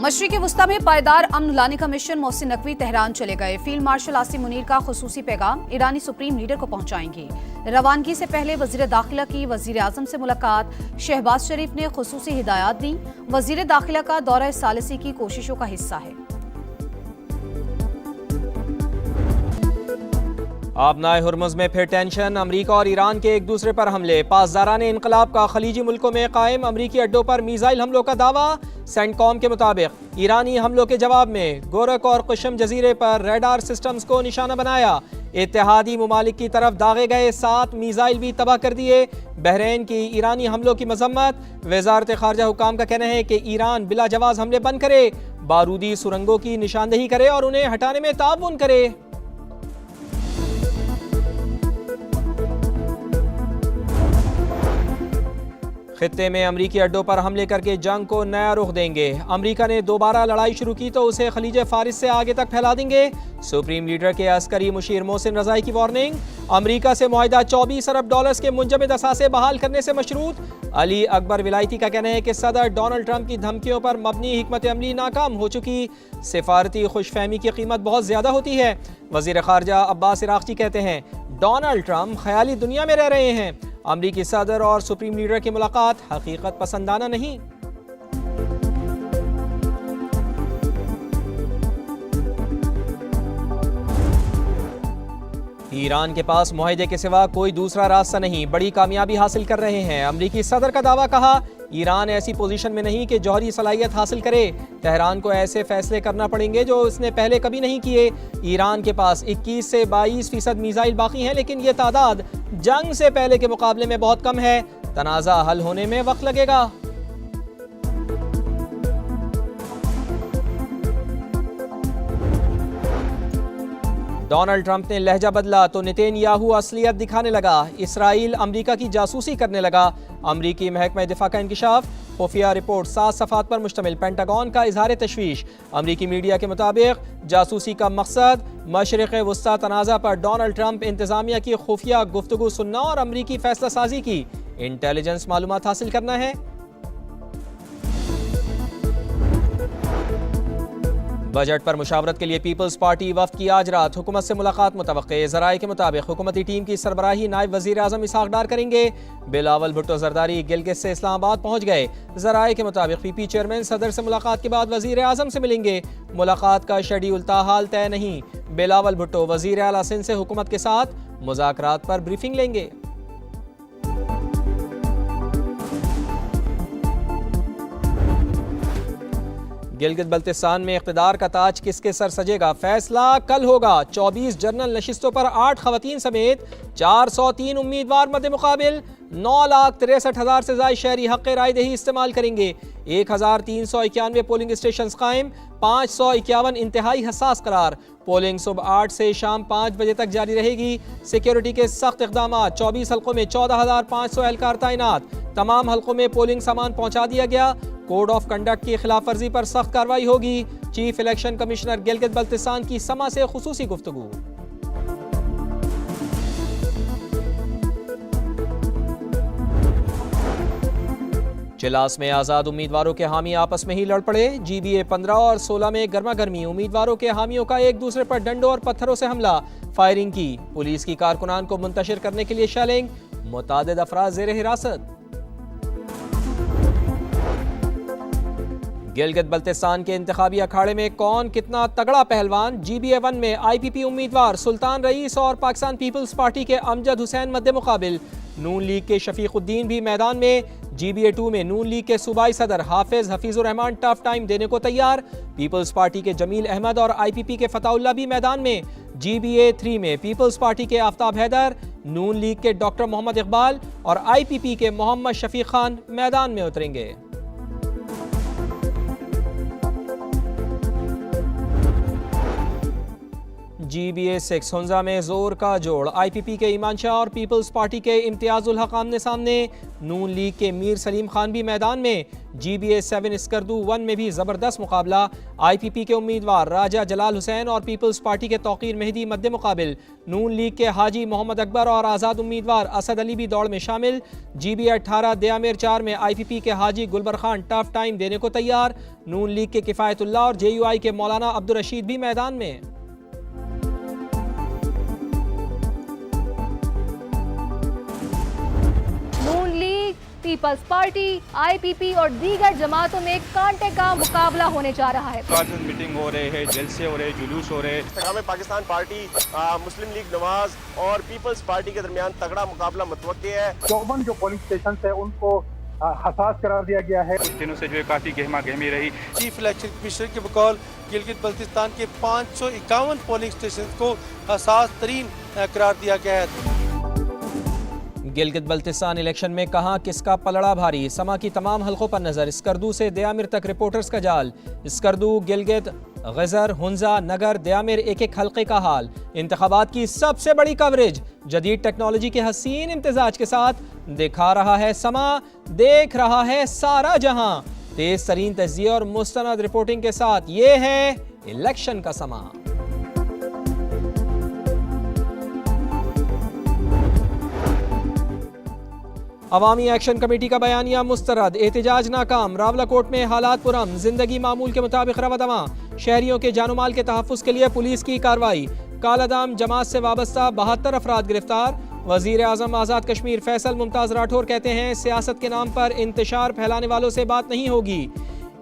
मशरिक़ वुस्ता में पायदार अमन लाने का मिशन मोहसिन नकवी तेहरान चले गए। फील्ड मार्शल आसिम मुनीर का खुसूसी पैगाम ईरानी सुप्रीम लीडर को पहुंचाएंगे। रवानगी से पहले वजीर दाखिला की वजीर आजम से मुलाकात। शहबाज शरीफ ने खुसूसी हिदायत दी। वजीर दाखिला का दौरा सालिसी की कोशिशों का हिस्सा है। आबनाए हुर्मुज़ में फिर टेंशन। अमरीका और ईरान के एक दूसरे पर हमले। पासदाराने इनकलाब का खलीजी मुल्कों में कायम। अमरीकी अड्डों पर मीज़ाइल हमलों का दावा। सेंटकॉम के मुताबिक ईरानी हमलों के जवाब में गोरक और कुशम जजीरे पर रेडार सिस्टम्स को निशाना बनाया। इत्तेहादी मुमालिक की तरफ दागे गए 7 मीज़ाइल भी तबाह कर दिए। बहरीन की ईरानी हमलों की मजम्मत। वजारत खारजा हुकाम का कहना है कि ईरान बिला जवाज हमले बंद करे, बारूदी सुरंगों की निशानदेही करे और उन्हें हटाने में ताउन करे। खित्ते में अमरीकी अड्डों पर हमले करके जंग को नया रुख देंगे। अमरीका ने दोबारा लड़ाई शुरू की तो उसे खलीज फारिस से आगे तक फैला देंगे। सुप्रीम लीडर के अस्करी मुशीर मोहसिन रज़ाई की वार्निंग। अमरीका से मुआहिदा 24 अरब डॉलर्स के मुंजमद असासे बहाल करने से मशरूत। अली अकबर विलायती का कहना है कि सदर डोनाल्ड ट्रंप की धमकियों पर मबनी हिकमत अमली नाकाम हो चुकी। सिफारती खुशफहमी की कीमत बहुत ज्यादा होती है। वजीर खारजा अब्बास इराक़ची कहते हैं डोनाल्ड ट्रंप ख्याली दुनिया में रह रहे हैं। अमरीकी सदर और सुप्रीम लीडर की मुलाकात हकीकत पसंदाना नहीं। ईरान के पास मुआहिदे के सिवा कोई दूसरा रास्ता नहीं, बड़ी कामयाबी हासिल कर रहे हैं। अमरीकी सदर का दावा। कहा ईरान ऐसी पोजीशन में नहीं कि जौहरी सलाहियत हासिल करे। तेहरान को ऐसे फैसले करना पड़ेंगे जो उसने पहले कभी नहीं किए। ईरान के पास 21 से 22% मीज़ाइल बाकी हैं, लेकिन ये तादाद जंग से पहले के मुकाबले में बहुत कम है। तनाज़ा हल होने में वक्त लगेगा। डोनाल्ड ट्रंप ने लहजा बदला तो नेतन्याहू असलियत दिखाने लगा। इसराइल अमरीका की जासूसी करने लगा। अमरीकी महकमा दिफा का इंकिशाफ। खुफिया रिपोर्ट 7 सफ़ात पर मुश्तमिल। पेंटागन का इजहार तशवीश। अमरीकी मीडिया के मुताबिक जासूसी का मकसद मशरिक़ वुस्ता तनाज़ा पर डोनाल्ड ट्रंप इंतज़ामिया की खुफिया गुफ्तगू सुनना और अमरीकी फैसला साजी की इंटेलिजेंस मालूमात हासिल करना है। बजट पर मुशावरत के लिए पीपल्स पार्टी वफ्द की आज रात हुकूमत से मुलाकात मुतवक्के। ज़राए के मुताबिक हुकूमती टीम की सरबराही नायब वज़ीर आज़म इसहाक़ डार करेंगे। बिलावल भुट्टो जरदारी गिलगित से इस्लामाबाद पहुँच गए। ज़राए के मुताबिक पीपी चेयरमैन सदर से मुलाकात के बाद वज़ीर आज़म से मिलेंगे। मुलाकात का शेड्यूल ताहाल तय नहीं। बिलावल भुट्टो वज़ीर आला सिंध से हुकूमत के साथ मुज़ाकरात पर ब्रीफिंग लेंगे। गिलगित बल्तिस्तान में इख्तिदार का ताज किसके सर सजेगा, फैसला कल होगा। 24 जनरल नशिस्तों पर 8 खवातीन समेत 403 उम्मीदवार मद्दे मुकाबिल। 9,63,000 से ज्यादा शहरी हक़ रायदही इस्तेमाल करेंगे। 1,391 पोलिंग स्टेशन कायम। 551 इंतहाई हसास करार। पोलिंग सुबह 8 से शाम 5 बजे तक जारी रहेगी। सिक्योरिटी के सख्त इक़दाम। 24 हल्कों में 14,500 एहलकार तैनात। तमाम हल्कों में पोलिंग सामान पहुंचा दिया गया। कोड ऑफ कंडक्ट की खिलाफ वर्जी पर सख्त कार्रवाई होगी। Chief election commissioner Gilgit Baltistan की समा से खुसूसी गुफ्तगू। चिलास में आज़ाद उम्मीदवारों के हामी आपस में ही लड़ पड़े। GBA 15 और 16 में गर्मा गर्मी। उम्मीदवारों के हामियों का एक दूसरे पर डंडों और पत्थरों से हमला। फायरिंग की। पुलिस की कारकुनान को मुंतशिर करने के लिए शेलिंग। मुतादिद अफराद जेर हिरासत। गिलगित बल्तिस्तान के इंतखाबी अखाड़े में कौन कितना तगड़ा पहलवान। GBA 1 में IPP उम्मीदवार सुल्तान रईस और पाकिस्तान पीपल्स पार्टी के अमजद हुसैन मद्दे मुकाबिल। नून लीग के शफीकुद्दीन भी मैदान में। GBA 2 में नून लीग के सूबाई सदर हाफिज हफीजुर रहमान टफ टाइम देने को तैयार। पीपल्स पार्टी के जमील अहमद और IPP के फताउल्ला भी मैदान में। GBA 3 में पीपल्स पार्टी के आफ्ताब हैदर, नून लीग के डॉक्टर मोहम्मद इकबाल और IPP के मोहम्मद शफीक खान मैदान में उतरेंगे। GBA6 हुंजा में जोर का जोड़। IPP के ईमान शाह और पीपल्स पार्टी के इम्तियाजुल हक आमने सामने। नून लीग के मीर सलीम खान भी मैदान में। GBA7 स्कर्दू 1 में भी जबरदस्त मुकाबला। IPP के उम्मीदवार राजा जलाल हुसैन और पीपल्स पार्टी के तौकीर मेहदी मद्दे मुकाबिल। नून लीग के हाजी मोहम्मद अकबर और आज़ाद उम्मीदवार असद अली भी दौड़ में शामिल। GBA18 दयामिर 4 में IPP के हाजी गुलबर खान टफ टाइम देने को तैयार। नून लीग के किफ़ायतुल्लाह और JUI के मौलाना अब्दुल रशीद भी मैदान में। नून लीग, पीपल्स पार्टी, IPP और दीगर जमातों में कांटे का मुकाबला होने जा रहा है। मीटिंग हो रहे हैं, जलसे हो रहे, जुलूस हो रहे। इस्तेकाम पाकिस्तान पार्टी, मुस्लिम लीग नवाज और पीपल्स पार्टी के दरमियान तगड़ा मुकाबला मुतवक्के है। 54 जो पोलिंग स्टेशन है उनको हसास करार दिया गया है। दिनों से जो है काफी गहमा गहमी रही। चीफ इलेक्शन कमिश्नर के बकौल गिलगित बल्तिस्तान के 551 पोलिंग स्टेशन को हसास तरीन करार दिया गया है। गिलगित बल्तिस्तान इलेक्शन में कहां किसका पलड़ा भारी। समा की तमाम हलकों पर नजर। स्कर्दू से दयामिर तक रिपोर्टर्स का जाल। स्कर्दू, गिलगित, गजर, हुंजा, नगर, दयामिर एक एक हलके का हाल। इंतखाबात की सबसे बड़ी कवरेज जदीद टेक्नोलॉजी के हसीन इम्तिजाज के साथ दिखा रहा है समा, देख रहा है सारा जहां। तेज तरीन तज्जिए और मुस्तनद रिपोर्टिंग के साथ ये है इलेक्शन का समा। अवामी एक्शन कमेटी का बयानिया मुस्तरद। एहतजाज नाकाम। रावलाकोट में हालात पुरम। जिंदगी मामूल के मुताबिक रवादवा। शहरियों के जानोमाल के तहफ़्फ़ुज़ के लिए पुलिस की कार्रवाई। कालादाम जमात से वाबस्ता 72 अफराद गिरफ्तार। वज़ीर आज़म आज़ाद कश्मीर फैसल मुमताज़ राठौर कहते हैं सियासत के नाम पर इंतशार फैलाने वालों से बात नहीं होगी।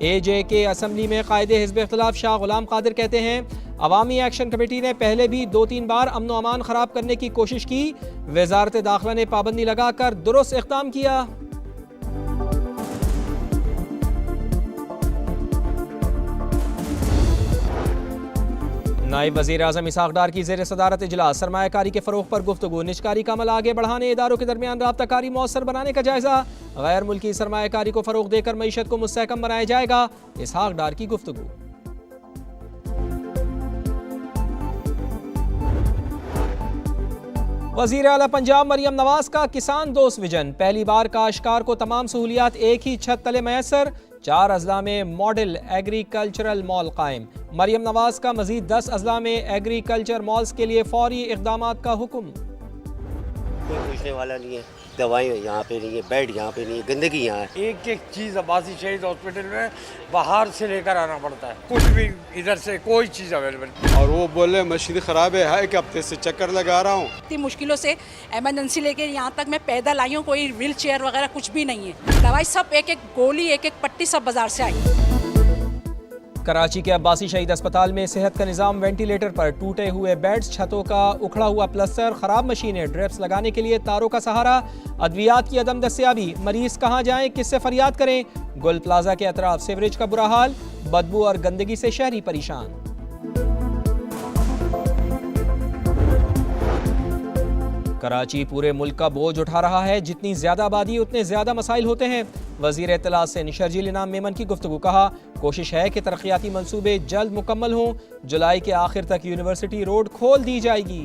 AJ के असम्बली में कायदे हिज़्ब इख्तिलाफ शाह गुलाम कादिर कहते हैं अवामी एक्शन कमेटी ने पहले भी 2-3 बार अमन अमान ख़राब करने की कोशिश की। वज़ारत दाखिला ने पाबंदी लगाकर दुरुस्त इक़दाम किया। नायब वज़ीर आज़म इसहाक़ डार की ज़ेर सदारत इजलास। सरमायाकारी के फ़रोग़ पर गुफ्तगू। निजकारी का अमल आगे बढ़ाने, इदारों के दरमियान राब्ताकारी मौसर बनाने का जायज़ा। गैर मुल्की सरमायाकारी को फ़रोग़ देकर मईशत को मुस्तहकम बनाया जाएगा। इसहाक़ डार की गुफ्तगू। वज़ीर आला पंजाब मरियम नवाज का किसान दोस्त विजन। पहली बार काश्तकार को तमाम सहूलियात एक ही छत तले मैसर। 4 अजला में मॉडल एग्रीकल्चरल मॉल कायम। मरियम नवाज का मजीद 10 अजला में एग्रीकल्चर मॉल्स के लिए फौरी इक़दामात का हुक्म। कोई पूछने वाला नहीं है, दवाएं यहाँ पे नहीं है, बेड यहाँ पे नहीं है, गंदगी यहाँ है। एक एक चीज़ अब्बासी शहीद हॉस्पिटल में बाहर से लेकर आना पड़ता है, कुछ भी इधर से कोई चीज़ अवेलेबल। और वो बोले मशीन ख़राब है एक हफ्ते से चक्कर लगा रहा हूँ। इतनी मुश्किलों से इमरजेंसी लेके यहाँ तक मैं पैदल आई हूँ, कोई व्हील चेयर वगैरह कुछ भी नहीं है। दवाई सब एक एक गोली एक एक पट्टी सब बाजार से आई। कराची के अब्बासी शहीद अस्पताल में सेहत का निज़ाम वेंटिलेटर पर। टूटे हुए बेड्स, छतों का उखड़ा हुआ प्लस्तर, ख़राब मशीनें, ड्रिप्स लगाने के लिए तारों का सहारा। अद्वियात की अदम दस्तियाबी। मरीज कहाँ जाएं, किससे फरियाद करें। गुल प्लाजा के अतराफ सीवरेज का बुरा हाल। बदबू और गंदगी से शहरी परेशान। कराची पूरे मुल्क का बोझ उठा रहा है। जितनी ज्यादा आबादी उतने ज्यादा मसाइल होते हैं। वजीर इत्तलात से निशरजील इनाम मेमन की गुफ्तगू। कहा कोशिश है कि तरक्याती मंसूबे जल्द मुकम्मल हों। जुलाई के आखिर तक यूनिवर्सिटी रोड खोल दी जाएगी।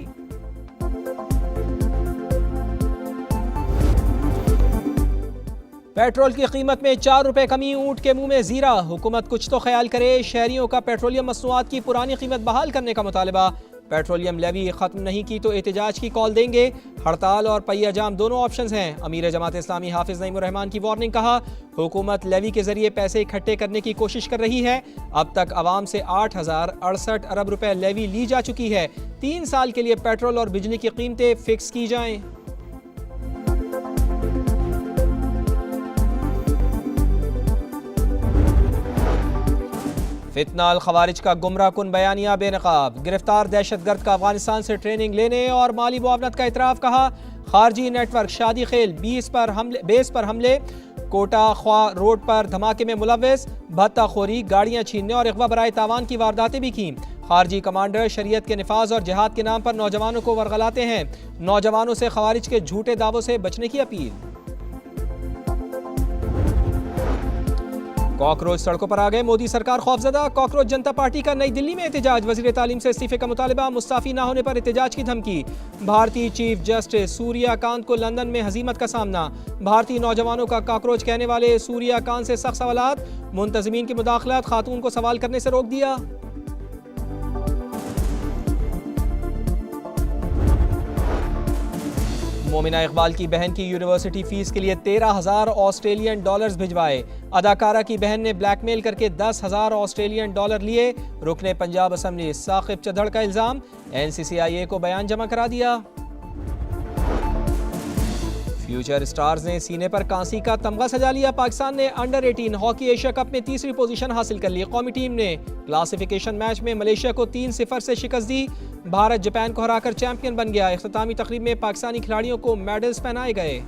पेट्रोल की कीमत में 4 रुपए कमी, ऊंट के मुंह में जीरा। हुकूमत कुछ तो ख्याल करे। शहरियों का पेट्रोलियम मसनूआत की पुरानी कीमत बहाल करने का मुतालबा। पेट्रोलियम लेवी खत्म नहीं की तो एहतजाज की कॉल देंगे। हड़ताल और पहिया जाम दोनों ऑप्शंस हैं। अमीर जमात इस्लामी हाफिज नईमुर रहमान की वार्निंग। कहा हुकूमत लेवी के जरिए पैसे इकट्ठे करने की कोशिश कर रही है। अब तक आवाम से 8,068 अरब रुपए लेवी ली जा चुकी है। 3 साल के लिए पेट्रोल और बिजली की कीमतें फिक्स की जाएं। फितना अल खवारिज का गुमराह कुन बयानिया बेनकाब। गिरफ्तार दहशतगर्द का अफगानिस्तान से ट्रेनिंग लेने और माली मुआवनत का इतराफ़। कहा खारजी नेटवर्क शादी खेल 20 बेस पर हमले। कोटा ख्वा रोड पर धमाके में मुलव्वस। भत्ताखोरी, गाड़ियां छीनने और अगवा बराए तावान की वारदातें भी की। खारजी कमांडर शरीयत के निफाज और जिहाद के नाम पर नौजवानों को वरगलाते हैं। नौजवानों से खवारिज के झूठे दावों से बचने की अपील। कॉकरोच सड़कों पर आ गए, मोदी सरकार खौफजदा। कॉकरोच जनता पार्टी का नई दिल्ली में एहतजाज, वजीर तालीम से इस्तीफे का मुतालबा, मुस्ताफी ना होने पर एहतजाज की धमकी। भारतीय चीफ जस्टिस सूर्यकांत को लंदन में हजीमत का सामना, भारतीय नौजवानों का कॉकरोच कहने वाले सूर्यकांत से सख्त सवालात, मुंतजमीन की मुदाखलत, खातून को सवाल करने से रोक दिया। मोमिना इकबाल की बहन की यूनिवर्सिटी फीस के लिए 13,000 ऑस्ट्रेलियन डॉलर्स भिजवाए, अदाकारा की बहन ने ब्लैकमेल करके 10,000 ऑस्ट्रेलियन डॉलर लिए। रुकने पंजाब असम्बली साकिब चढ़ का इल्जाम, NCCIA को बयान जमा करा दिया। फ्यूचर स्टार्स ने सीने पर कांसी का तमगा सजा लिया, पाकिस्तान ने अंडर 18 हॉकी एशिया कप में तीसरी पोजीशन हासिल कर ली। कौमी टीम ने क्लासिफिकेशन मैच में मलेशिया को 3-0 से शिकस्त दी, भारत जापान को हराकर चैंपियन बन गया। इख्तितामी तकरीब में पाकिस्तानी खिलाड़ियों को मेडल्स पहनाए गए।